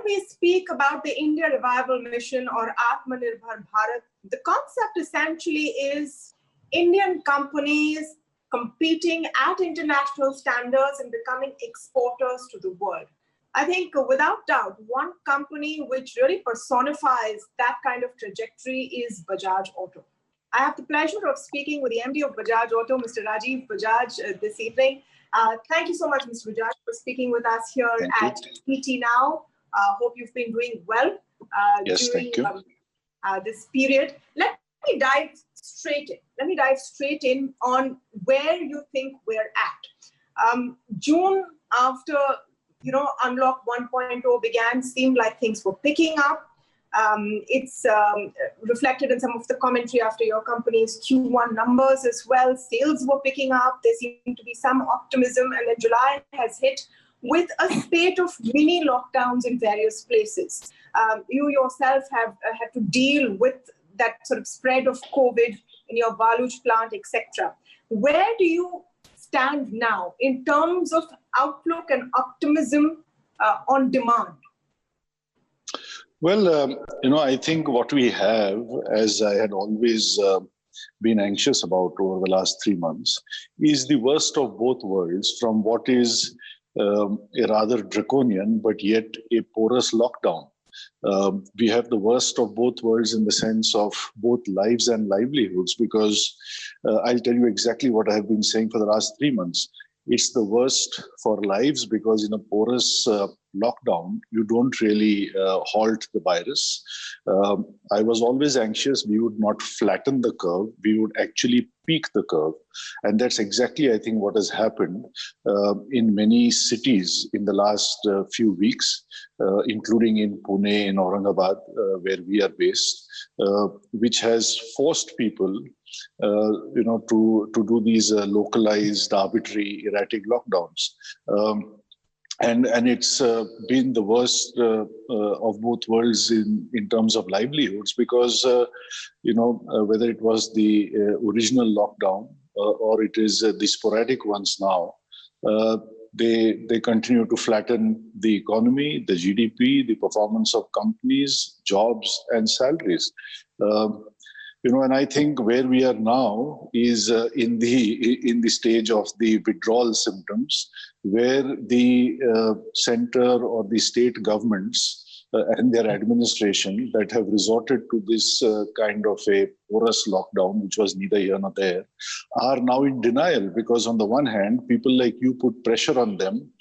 we speak about the India Revival Mission or Atmanirbhar Bharat, the concept essentially is Indian companies competing at international standards and becoming exporters to the world. I think without doubt, one company which really personifies that kind of trajectory is Bajaj Auto. I have the pleasure of speaking with the MD of Bajaj Auto, Mr. Rajiv Bajaj, this evening. Thank you so much, Mr. Bajaj, for speaking with us here at ET Now. Hope you've been doing well during this period. Let me dive straight in. Let me dive straight in on where you think we're at. June, after Unlock 1.0 began, seemed like things were picking up. It's reflected in some of the commentary after your company's Q1 numbers as well. Sales were picking up. There seemed to be some optimism, and then July has hit with a spate of mini lockdowns in various places. You yourself have had to deal with that sort of spread of COVID in your Baluj plant, etc. Where do you stand now in terms of outlook and optimism on demand? Well, I think what we have, as I had always been anxious about over the last 3 months, is the worst of both worlds, from what is a rather draconian but yet a porous lockdown. We have the worst of both worlds in the sense of both lives and livelihoods, because I'll tell you exactly what I have been saying for the last 3 months. It's the worst for lives because in a porous lockdown, you don't really halt the virus. I was always anxious we would not flatten the curve, we would actually peak the curve. And that's exactly, I think, what has happened in many cities in the last few weeks, including in Pune, in Aurangabad, where we are based, which has forced people to do these localized, arbitrary, erratic lockdowns. And it's been the worst of both worlds in terms of livelihoods, because, whether it was the original lockdown or it is the sporadic ones now, they continue to flatten the economy, the GDP, the performance of companies, jobs, and salaries. And I think where we are now is in the stage of the withdrawal symptoms, where the center or the state governments and their administration that have resorted to this kind of a porous lockdown, which was neither here nor there, are now in denial, because on the one hand, people like you put pressure on them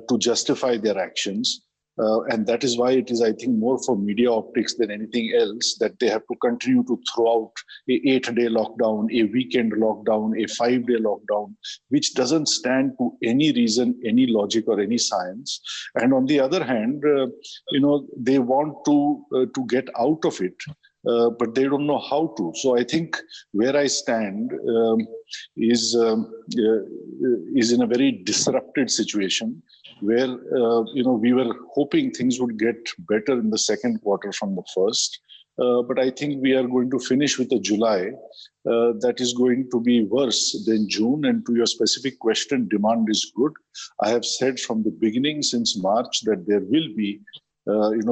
to justify their actions. And that is why it is, I think, more for media optics than anything else that they have to continue to throw out a 8-day lockdown, a weekend lockdown, a 5-day lockdown, which doesn't stand to any reason, any logic, or any science. And on the other hand, they want to get out of it, but they don't know how to. So I think where I stand is in a very disrupted situation, where we were hoping things would get better in the second quarter from the first. But I think we are going to finish with a July that is going to be worse than June. And to your specific question, demand is good. I have said from the beginning, since March, that there will be,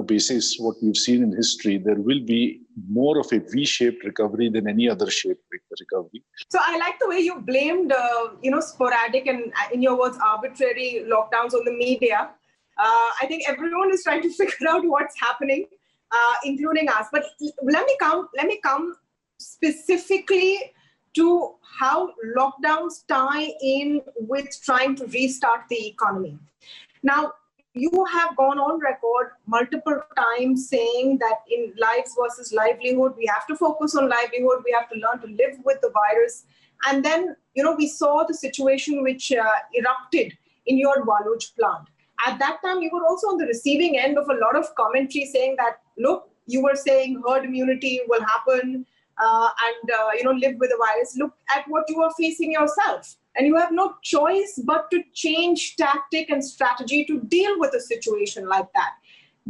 basis what we've seen in history, there will be more of a V-shaped recovery than any other shaped recovery. So I like the way you blamed, sporadic and, in your words, arbitrary lockdowns on the media. I think everyone is trying to figure out what's happening, including us. But let me come specifically to how lockdowns tie in with trying to restart the economy. Now, you have gone on record multiple times saying that in lives versus livelihood, we have to focus on livelihood. We have to learn to live with the virus. And then, we saw the situation which erupted in your Baluj plant. At that time, you were also on the receiving end of a lot of commentary saying that, look, you were saying herd immunity will happen and live with the virus. Look at what you are facing yourself. And you have no choice but to change tactic and strategy to deal with a situation like that.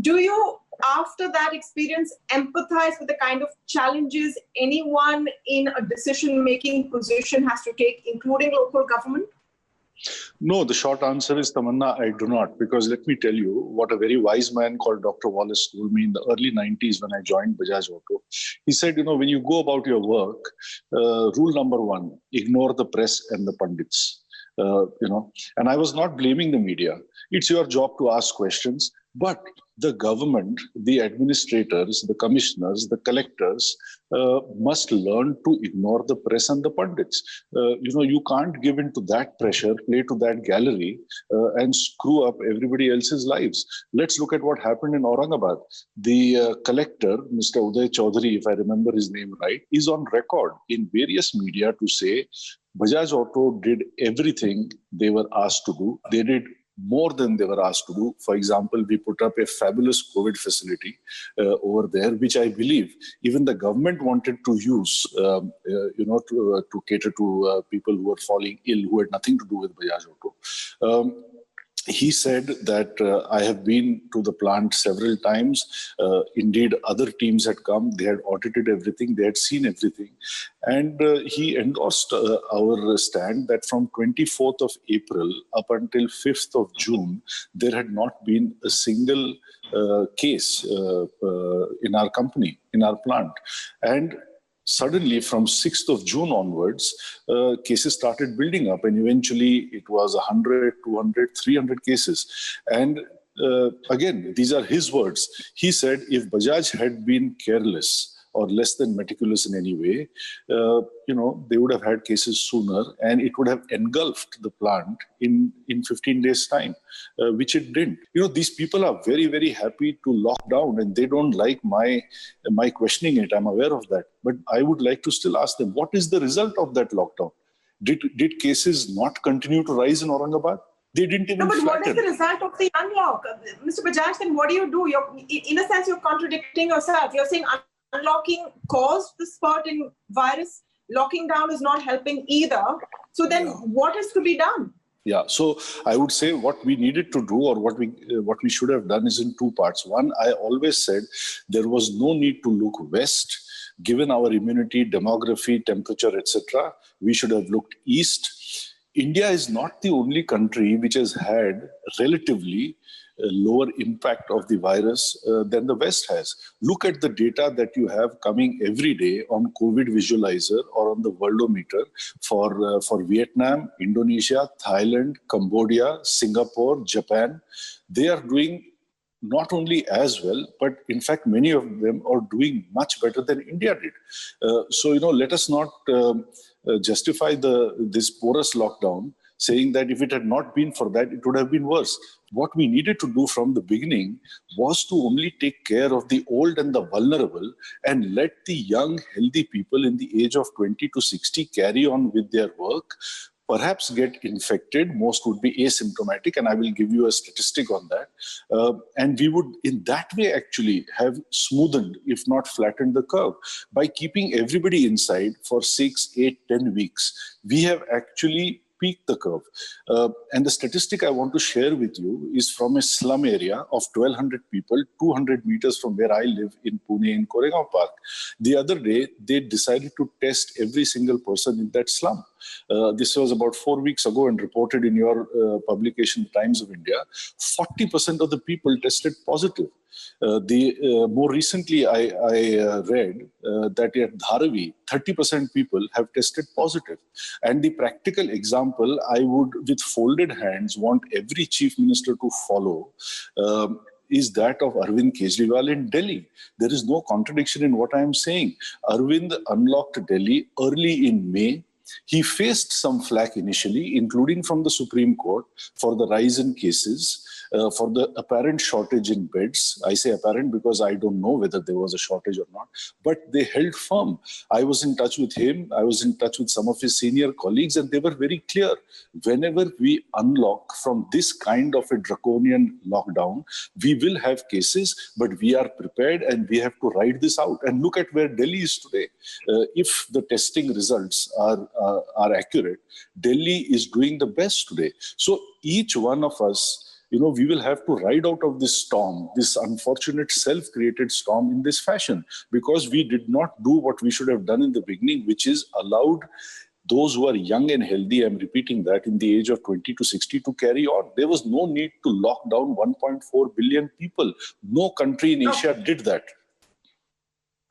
Do you, after that experience, empathize with the kind of challenges anyone in a decision-making position has to take, including local government? No, the short answer is, Tamanna, I do not. Because let me tell you what a very wise man called Dr. Wallace told me in the early 90s when I joined Bajaj Auto. He said, when you go about your work, rule number one, ignore the press and the pundits. And I was not blaming the media. It's your job to ask questions, but the government, the administrators, the commissioners, the collectors must learn to ignore the press and the pundits. You can't give in to that pressure, play to that gallery, and screw up everybody else's lives. Let's look at what happened in Aurangabad. The collector, Mr. Uday Chaudhary, if I remember his name right, is on record in various media to say Bajaj Auto did everything they were asked to do. They did more than they were asked to do. For example, we put up a fabulous COVID facility over there, which I believe even the government wanted to use, to cater to people who were falling ill, who had nothing to do with Bajaj Auto. He said that I have been to the plant several times. Indeed, other teams had come. They had audited everything. They had seen everything. And he endorsed our stand that from 24th of April up until 5th of June, there had not been a single case in our company, in our plant. And suddenly, from 6th of June onwards, cases started building up, and eventually it was 100, 200, 300 cases. And again, these are his words. He said, if Bajaj had been careless or less than meticulous in any way, they would have had cases sooner, and it would have engulfed the plant in 15 days' time, which it didn't. These people are very, very happy to lock down, and they don't like my questioning it. I'm aware of that. But I would like to still ask them, what is the result of that lockdown? Did cases not continue to rise in Aurangabad? They didn't even flatten. What is the result of the unlock? Mr. Bajaj, then what do? In a sense, you're contradicting yourself. You're saying unlocking caused the spurt in virus. Locking down is not helping either. So then what is to be done? Yeah, so I would say what we needed to do, or what we should have done, is in two parts. One, I always said there was no need to look west. Given our immunity, demography, temperature, etc., we should have looked east. India is not the only country which has had relatively lower impact of the virus than the West has. Look at the data that you have coming every day on COVID Visualizer or on the Worldometer for Vietnam, Indonesia, Thailand, Cambodia, Singapore, Japan. They are doing not only as well, but in fact, many of them are doing much better than India did. Let us not justify this porous lockdown, saying that if it had not been for that, it would have been worse. What we needed to do from the beginning was to only take care of the old and the vulnerable and let the young, healthy people in the age of 20 to 60 carry on with their work, perhaps get infected. Most would be asymptomatic, and I will give you a statistic on that. And we would, in that way, actually have smoothened, if not flattened, the curve. By keeping everybody inside for 6, 8, 10 weeks, we have actually peaked the curve. And the statistic I want to share with you is from a slum area of 1,200 people, 200 meters from where I live in Pune, in Koregaon Park. The other day, they decided to test every single person in that slum. This was about 4 weeks ago and reported in your publication, Times of India. 40% of the people tested positive. More recently, I read that at Dharavi, 30% people have tested positive. And the practical example I would, with folded hands, want every chief minister to follow is that of Arvind Kejriwal in Delhi. There is no contradiction in what I am saying. Arvind unlocked Delhi early in May. He faced some flack initially, including from the Supreme Court, for the rise in cases, for the apparent shortage in beds. I say apparent because I don't know whether there was a shortage or not, but they held firm. I was in touch with him. I was in touch with some of his senior colleagues, and they were very clear. Whenever we unlock from this kind of a draconian lockdown, we will have cases, but we are prepared and we have to ride this out. And look at where Delhi is today. If the testing results are accurate, Delhi is doing the best today. So each one of us, we will have to ride out of this storm, this unfortunate self-created storm in this fashion, because we did not do what we should have done in the beginning, which is allowed those who are young and healthy, I'm repeating that, in the age of 20 to 60 to carry on. There was no need to lock down 1.4 billion people. No country in Asia did that.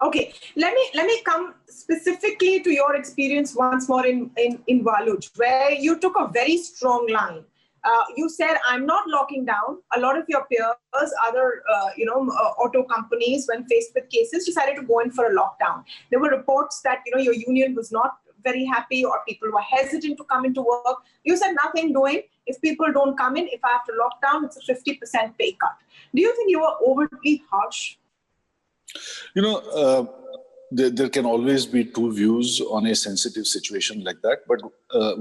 Okay, let me come specifically to your experience once more in Waluj, where you took a very strong line. You said, I'm not locking down. A lot of your peers, other auto companies, when faced with cases, decided to go in for a lockdown. There were reports that your union was not very happy, or people were hesitant to come into work. You said, nothing doing. If people don't come in, if I have to lock down, it's a 50% pay cut. Do you think you were overly harsh? There can always be two views on a sensitive situation like that. But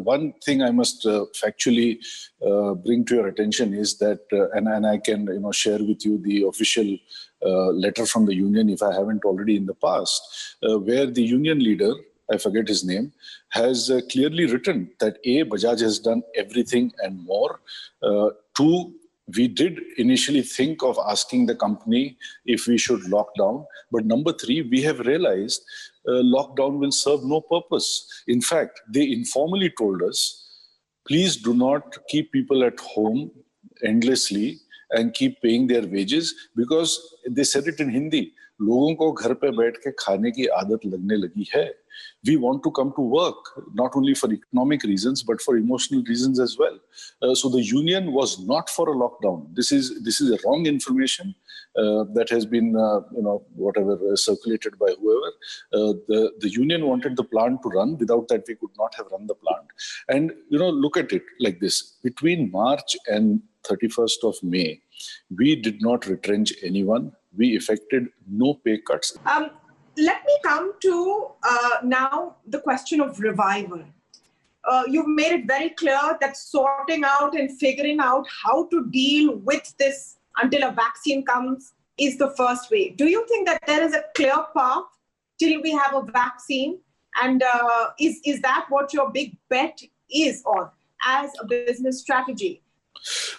one thing I must factually bring to your attention is that, and I can share with you the official letter from the union, if I haven't already in the past, where the union leader, I forget his name, has clearly written that A, Bajaj has done everything and more. Two, we did initially think of asking the company if we should lock down. But number three, we have realized lockdown will serve no purpose. In fact, they informally told us, please do not keep people at home endlessly and keep paying their wages, because they said it in Hindi, लोगों को घर पे बैठ के खाने की आदत लगने लगी है. We want to come to work, not only for economic reasons, but for emotional reasons as well. So the union was not for a lockdown. This is a wrong information that has been, circulated by whoever. The union wanted the plant to run. Without that, we could not have run the plant. And, look at it like this. Between March and 31st of May, we did not retrench anyone. We effected no pay cuts. Let me come to now the question of revival. You've made it very clear that sorting out and figuring out how to deal with this until a vaccine comes is the first way. Do you think that there is a clear path till we have a vaccine? And is that what your big bet is on as a business strategy?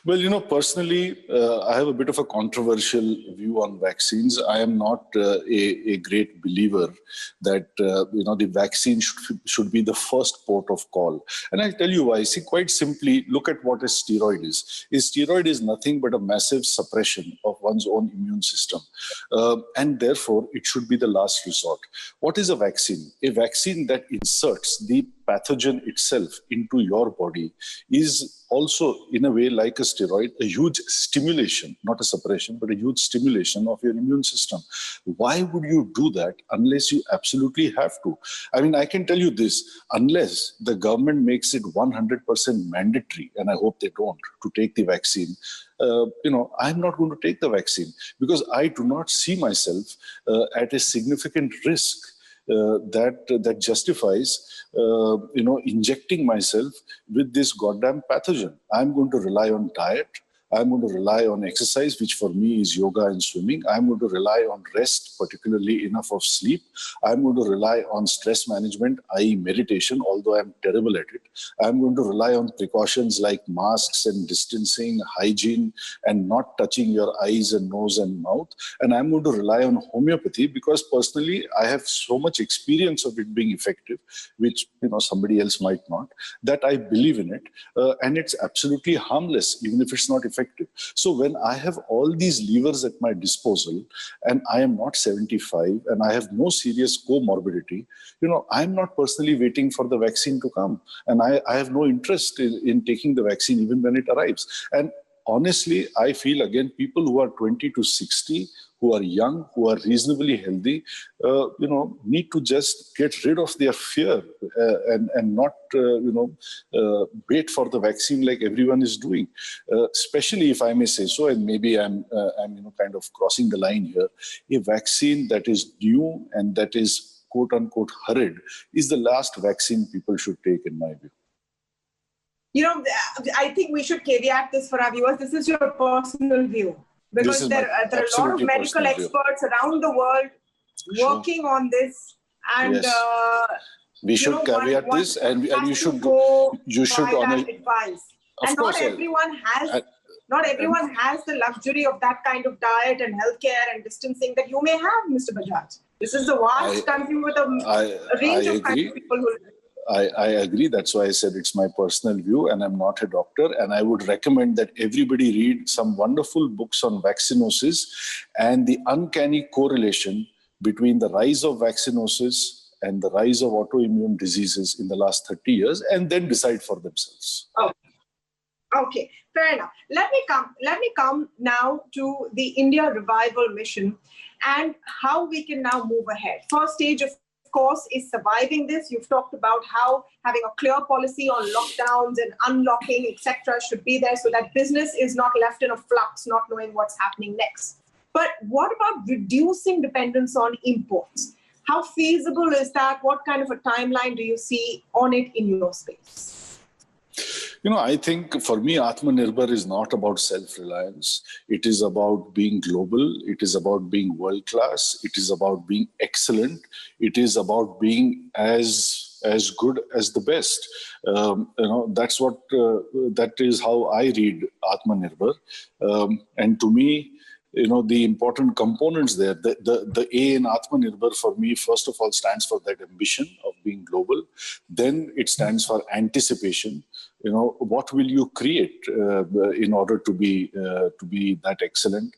Well, personally, I have a bit of a controversial view on vaccines. I am not a great believer that, the vaccine should be the first port of call. And I'll tell you why. See, quite simply, look at what a steroid is. A steroid is nothing but a massive suppression of one's own immune system. And therefore, it should be the last resort. What is a vaccine? A vaccine that inserts the pathogen itself into your body is also, in a way, like a steroid, a huge stimulation, not a suppression, but a huge stimulation of your immune system. Why would you do that unless you absolutely have to? I mean, I can tell you this, unless the government makes it 100% mandatory, and I hope they don't, to take the vaccine, I'm not going to take the vaccine, because I do not see myself at a significant risk that justifies injecting myself with this goddamn pathogen. I'm going to rely on diet. I'm going to rely on exercise, which for me is yoga and swimming. I'm going to rely on rest, particularly enough of sleep. I'm going to rely on stress management, i.e. meditation, although I'm terrible at it. I'm going to rely on precautions like masks and distancing, hygiene, and not touching your eyes and nose and mouth. And I'm going to rely on homeopathy, because personally, I have so much experience of it being effective, which somebody else might not, that I believe in it. And it's absolutely harmless, even if it's not effective. So when I have all these levers at my disposal, and I am not 75 and I have no serious comorbidity, I'm not personally waiting for the vaccine to come. And I have no interest in taking the vaccine even when it arrives. And honestly, I feel, again, people who are 20 to 60, who are young, who are reasonably healthy, need to just get rid of their fear and not, wait for the vaccine like everyone is doing. Especially, if I may say so, and maybe I'm kind of crossing the line here, a vaccine that is new and that is quote unquote hurried is the last vaccine people should take, in my view. I think we should caveat this for our viewers. This is your personal view. Because there are a lot of medical experts around the world working on this, and we should caveat this, and you should honor advice. And not everyone has the luxury of that kind of diet and healthcare and distancing that you may have, Mr. Bajaj. This is a vast country with a range of kinds of people who. I agree. That's why I said it's my personal view, and I'm not a doctor. And I would recommend that everybody read some wonderful books on vaccinosis and the uncanny correlation between the rise of vaccinosis and the rise of autoimmune diseases in the last 30 years, and then decide for themselves. Oh, okay, fair enough. Let me come now to the India Revival Mission and how we can now move ahead. First stage, of course, is surviving this. You've talked about how having a clear policy on lockdowns and unlocking, etc., should be there so that business is not left in a flux, not knowing what's happening next. But what about reducing dependence on imports? How feasible is that? What kind of a timeline do you see on it in your space? I think for me, Atmanirbhar is not about self-reliance. It is about being global. It is about being world-class. It is about being excellent. It is about being as good as the best. That's what, that is how I read Atmanirbhar. And to me, the important components there, the A in Atmanirbhar for me, first of all, stands for that ambition of being global. Then it stands for anticipation. What will you create in order to be that excellent?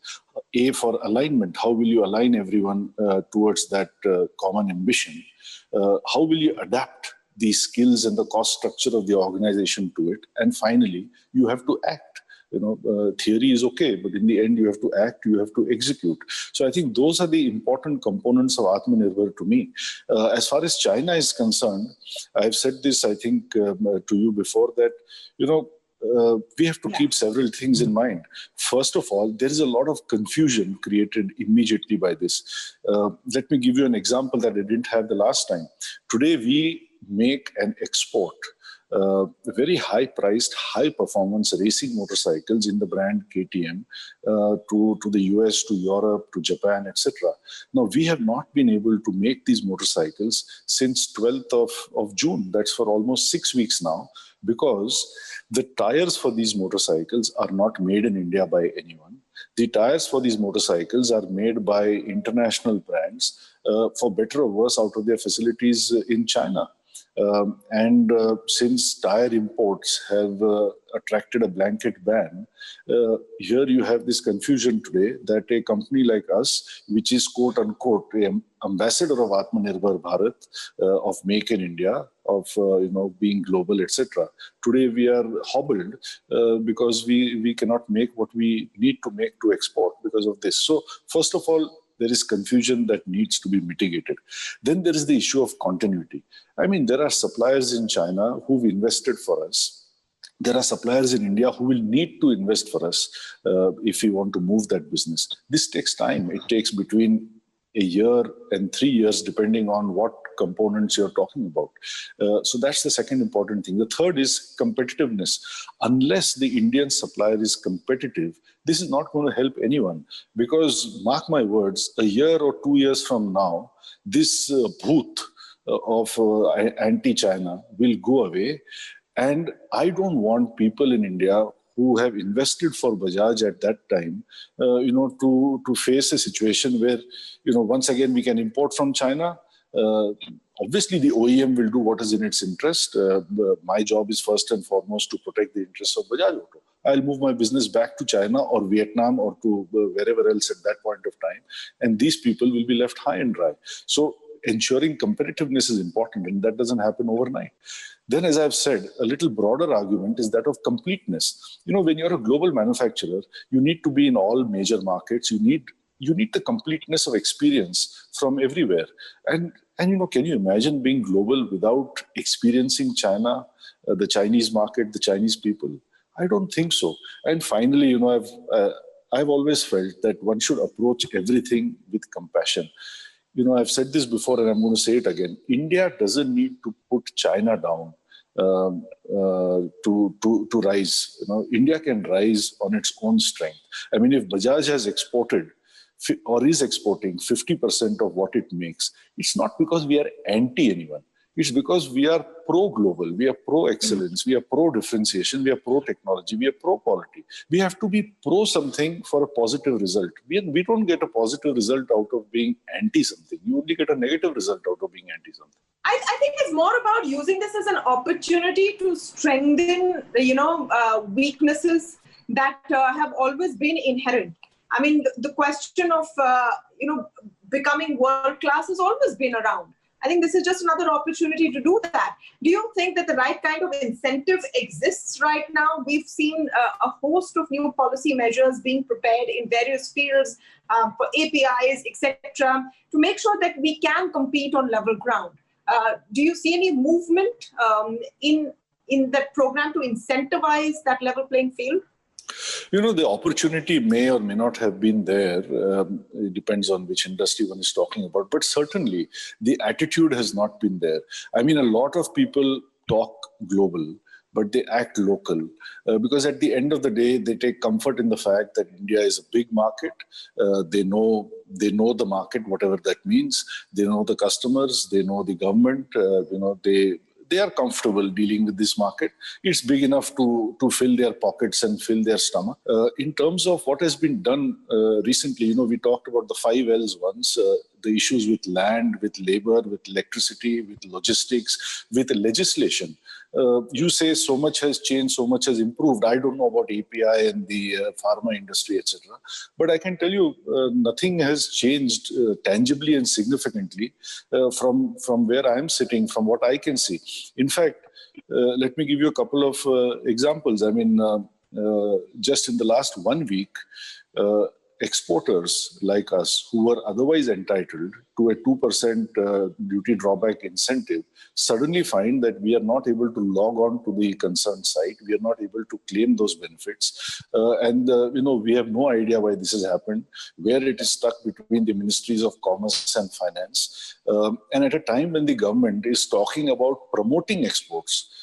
A for alignment. How will you align everyone towards that common ambition? How will you adapt the skills and the cost structure of the organization to it? And finally, you have to act. Theory is okay, but in the end, you have to act, you have to execute. So I think those are the important components of Atmanirbhar to me. As far as China is concerned, I've said this, I think, to you before that, we have to keep several things in mind. First of all, there is a lot of confusion created immediately by this. Let me give you an example that I didn't have the last time. Today, we make and export very high-priced, high-performance racing motorcycles in the brand KTM to the US, to Europe, to Japan, etc. Now, we have not been able to make these motorcycles since 12th of June. That's for almost 6 weeks now, because the tires for these motorcycles are not made in India by anyone. The tires for these motorcycles are made by international brands, for better or worse, out of their facilities in China. Since tire imports have attracted a blanket ban, here you have this confusion today that a company like us, which is quote unquote an ambassador of Atmanirbhar Bharat, of Make in India, of being global, etc. Today we are hobbled because we cannot make what we need to make to export because of this. So first of all, there is confusion that needs to be mitigated. Then there is the issue of continuity. I mean, there are suppliers in China who've invested for us. There are suppliers in India who will need to invest for us if we want to move that business. This takes time. It takes between a year and 3 years, depending on what components you're talking about. So that's the second important thing. The third is competitiveness. Unless the Indian supplier is competitive, this is not going to help anyone, because mark my words, a year or 2 years from now, this bhoot of anti-China will go away. And I don't want people in India who have invested for Bajaj at that time, to face a situation where, once again we can import from China. Obviously, the OEM will do what is in its interest. My job is first and foremost to protect the interests of Bajaj Auto. I'll move my business back to China or Vietnam or to wherever else at that point of time. And these people will be left high and dry. So ensuring competitiveness is important, and that doesn't happen overnight. Then, as I've said, a little broader argument is that of completeness. When you're a global manufacturer, you need to be in all major markets. You need the completeness of experience from everywhere. And can you imagine being global without experiencing China, the Chinese market, the Chinese people? I don't think so. And finally, I've always felt that one should approach everything with compassion. I've said this before and I'm going to say it again. India doesn't need to put China down to rise. India can rise on its own strength. I mean, if Bajaj has exported or is exporting 50% of what it makes, it's not because we are anti anyone. It's because we are pro-global, we are pro-excellence, we are pro-differentiation, we are pro-technology, we are pro-quality. We have to be pro something for a positive result. We don't get a positive result out of being anti-something. You only get a negative result out of being anti-something. I think it's more about using this as an opportunity to strengthen, weaknesses that have always been inherent. I mean, the question of, becoming world-class has always been around. I think this is just another opportunity to do that. Do you think that the right kind of incentive exists right now? We've seen a host of new policy measures being prepared in various fields for APIs, etc., to make sure that we can compete on level ground. Do you see any movement in that program to incentivize that level playing field? The opportunity may or may not have been there. It depends on which industry one is talking about. But certainly, the attitude has not been there. I mean, a lot of people talk global, but they act local. Because at the end of the day, they take comfort in the fact that India is a big market. They know the market, whatever that means. They know the customers. They know the government. They are comfortable dealing with this market. It's big enough to fill their pockets and fill their stomach. In terms of what has been done recently, we talked about the 5 L's once, the issues with land, with labor, with electricity, with logistics, with legislation. You say so much has changed, so much has improved. I don't know about API and the pharma industry, etc. But I can tell you nothing has changed tangibly and significantly from where I am sitting, from what I can see. In fact, let me give you a couple of examples. I mean, just in the last 1 week, exporters like us who were otherwise entitled to a 2% duty drawback incentive suddenly find that we are not able to log on to the concerned site. We are not able to claim those benefits. We have no idea why this has happened, where it is stuck between the ministries of commerce and finance. And at a time when the government is talking about promoting exports,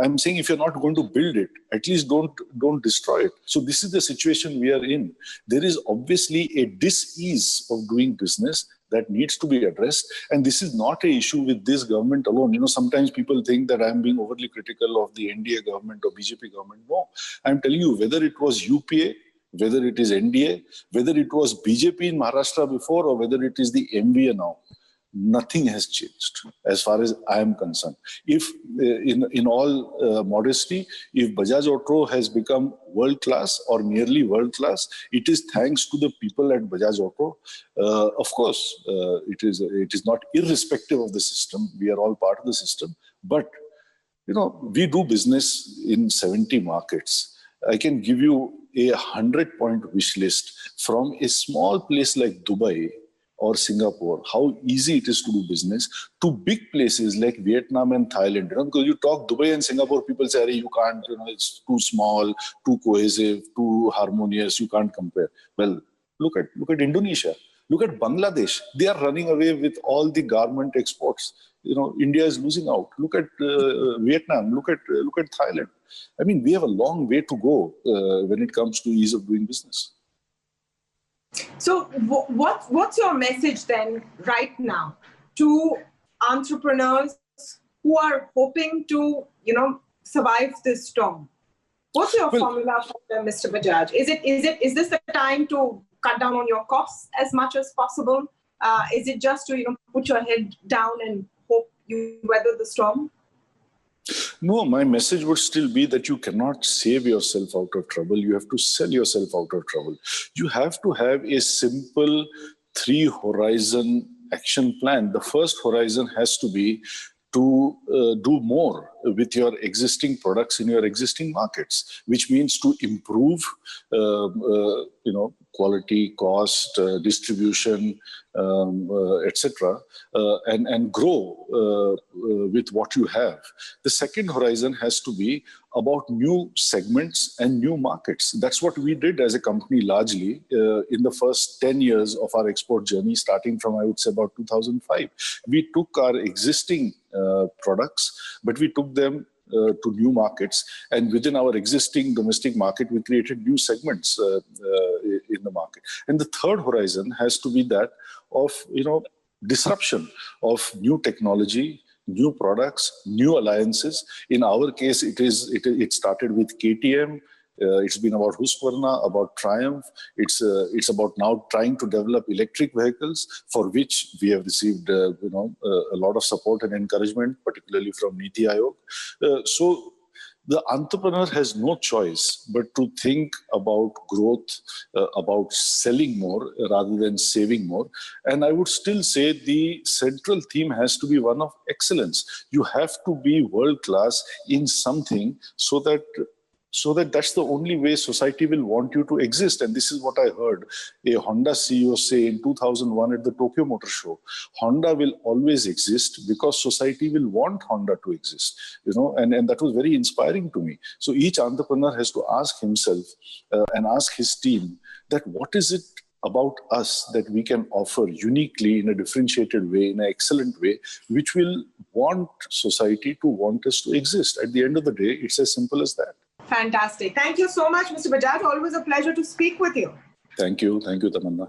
I'm saying if you're not going to build it, at least don't destroy it. So this is the situation we are in. There is obviously a dis-ease of doing business that needs to be addressed. And this is not an issue with this government alone. Sometimes people think that I'm being overly critical of the NDA government or BJP government. No, I'm telling you, whether it was UPA, whether it is NDA, whether it was BJP in Maharashtra before, or whether it is the MVA now, nothing has changed as far as I am concerned. If, in all modesty, if Bajaj Auto has become world-class or nearly world-class, it is thanks to the people at Bajaj Auto. Of course, it is not irrespective of the system. We are all part of the system. But, we do business in 70 markets. I can give you a 100-point wish list from a small place like Dubai or Singapore, how easy it is to do business, to big places like Vietnam and Thailand. Because you talk Dubai and Singapore, people say, you can't, it's too small, too cohesive, too harmonious, you can't compare. Well, look at Indonesia, look at Bangladesh. They are running away with all the garment exports. India is losing out. Look at Vietnam, look at Thailand. I mean, we have a long way to go when it comes to ease of doing business. So what's your message then right now to entrepreneurs who are hoping to, survive this storm? What's your formula for them, Mr. Bajaj? Is this the time to cut down on your costs as much as possible? Is it just to, put your head down and hope you weather the storm? No, my message would still be that you cannot save yourself out of trouble. You have to sell yourself out of trouble. You have to have a simple 3-horizon action plan. The first horizon has to be to do more with your existing products in your existing markets, which means to improve, quality, cost, distribution, etc., and grow with what you have. The second horizon has to be about new segments and new markets. That's what we did as a company largely in the first 10 years of our export journey, starting from, I would say, about 2005. We took our existing products, but we took them to new markets, and within our existing domestic market, we created new segments in the market. And the third horizon has to be that of disruption, of new technology, new products, new alliances. In our case, it started with KTM. It's been about Husqvarna, about Triumph. It's about now trying to develop electric vehicles, for which we have received a lot of support and encouragement, particularly from Niti Aayog. So the entrepreneur has no choice but to think about growth, about selling more rather than saving more. And I would still say the central theme has to be one of excellence. You have to be world class in something so that that's the only way society will want you to exist. And this is what I heard a Honda CEO say in 2001 at the Tokyo Motor Show. Honda will always exist because society will want Honda to exist, and that was very inspiring to me. So each entrepreneur has to ask himself and ask his team that what is it about us that we can offer uniquely in a differentiated way, in an excellent way, which will want society to want us to exist. At the end of the day, it's as simple as that. Fantastic. Thank you so much, Mr. Bajaj. Always a pleasure to speak with you. Thank you. Thank you, Tamanna.